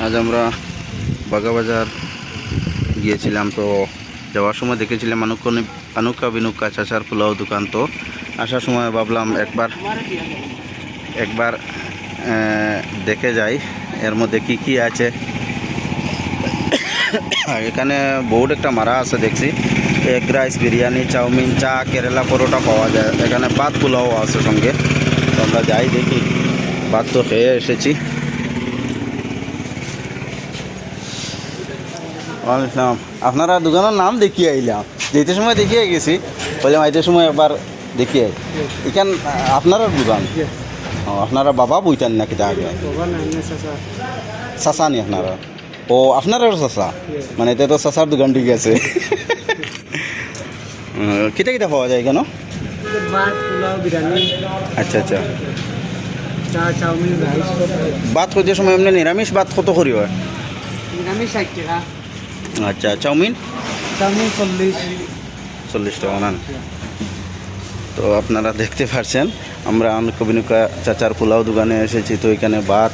আজ আমরা বাগাবাজার গিয়েছিলাম। তো যাওয়ার সময় দেখেছিলাম আনুকা বিনুকা চাচার পোলাও দোকান। তো আসার সময় ভাবলাম একবার দেখে যাই এর মধ্যে কি কি আছে। এখানে বোর্ড একটা মারা আছে দেখছি, এগ রাইস, বিরিয়ানি, চাউমিন, চা, কেরালা পরোটা পাওয়া যায়। এখানে ভাত পোলাও আছে সঙ্গে। তো আমরা যাই দেখি। ভাত তো খেয়ে এসেছি। ওয়ালাইকুম। আপনারা দোকানের নাম দেখিয়ে আইলাম, যেতে সময় দেখিয়ে গেছি, বললাম আইতে সময় একবার দেখিয়ে এখান আপনারা দোকান। ও আপনারা বাবা বইতেন নাকি তা আগে? চাচা নি আপনারা? ও আপনারাও চাচা, মানে এটা তো চাচার দোকান ঠিক আছে। কিটা কিটা পাওয়া যায় কেন? আচ্ছা আচ্ছা। ভাত করতে সময় এমনি নিরামিষ ভাত কত করি হয়? নিরামিষ 60 টাকা। আচ্ছা, চাউমিন? চাউমিন 40 টাকা না? তো আপনারা দেখতে পাচ্ছেন আমরা আনুকা চাচার পোলাও দোকানে এসেছি। তো এখানে ভাত,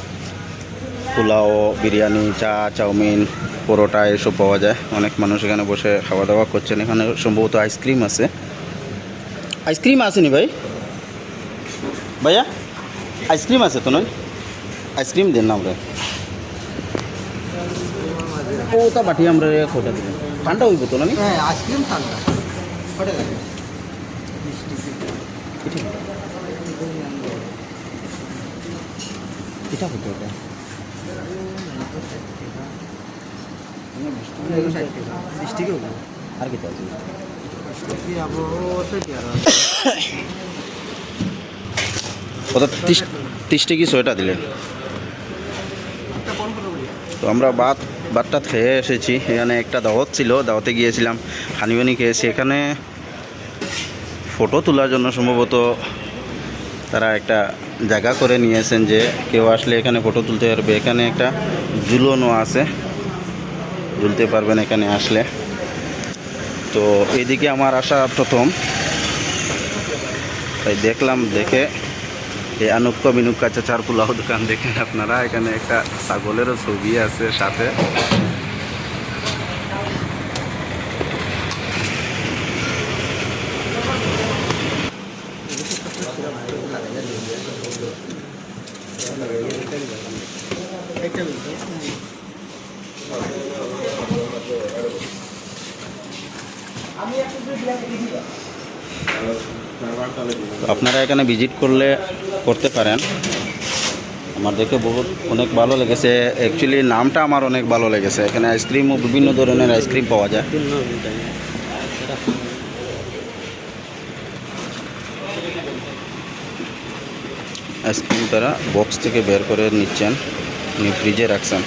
পোলাও, বিরিয়ানি, চা, চাউমিন, পরোটা এসব পাওয়া যায়। অনেক মানুষ এখানে বসে খাওয়া দাওয়া করছেন। এখানে সম্ভবত আইসক্রিম আছে। আইসক্রিম আসেনি ভাই? ভাইয়া আইসক্রিম আছে তো নয়? আইসক্রিম দেন না আমরা। ওটা বাটি আমরা খোটা দিলাম, ঠান্ডা হইব তো না? হ্যাঁ, আইসক্রিম ঠান্ডা। এটা হতো ওটা আর কি আছে? ওটা 30 টাকি 6টা দিলেন। তো আমরা ভাতটা খেয়ে এসেছি। এখানে একটা দাওয়াত ছিল, দাওয়াতে গিয়েছিলাম, হানিবানি খেয়েছি। এখানে ফটো তোলার জন্য সম্ভবত তারা একটা জায়গা করে নিয়েছেন যে কেউ আসলে এখানে ফটো তুলতে পারবে। এখানে একটা ঝুলনও আছে, ঝুলতে পারবেন এখানে আসলে। তো এইদিকে আমার আসা প্রথম, তাই দেখলাম। দেখে এই আনুকা বিনুকা চাচার পোলাও দোকান দেখেন আপনারা। এখানে একটা ছাগলেরও ছবি আছে সাথে। আপনারা এখানে ভিজিট করতে পারেন। আমার দেখে অনেক ভালো লেগেছে। অ্যাকচুয়ালি নামটা আমার অনেক ভালো লেগেছে। এখানে আইসক্রিমও বিভিন্ন ধরনের আইসক্রিম পাওয়া যায়। আইসক্রিম তারা বক্স থেকে বের করে নিচ্ছেন, উনি ফ্রিজে রাখছেন।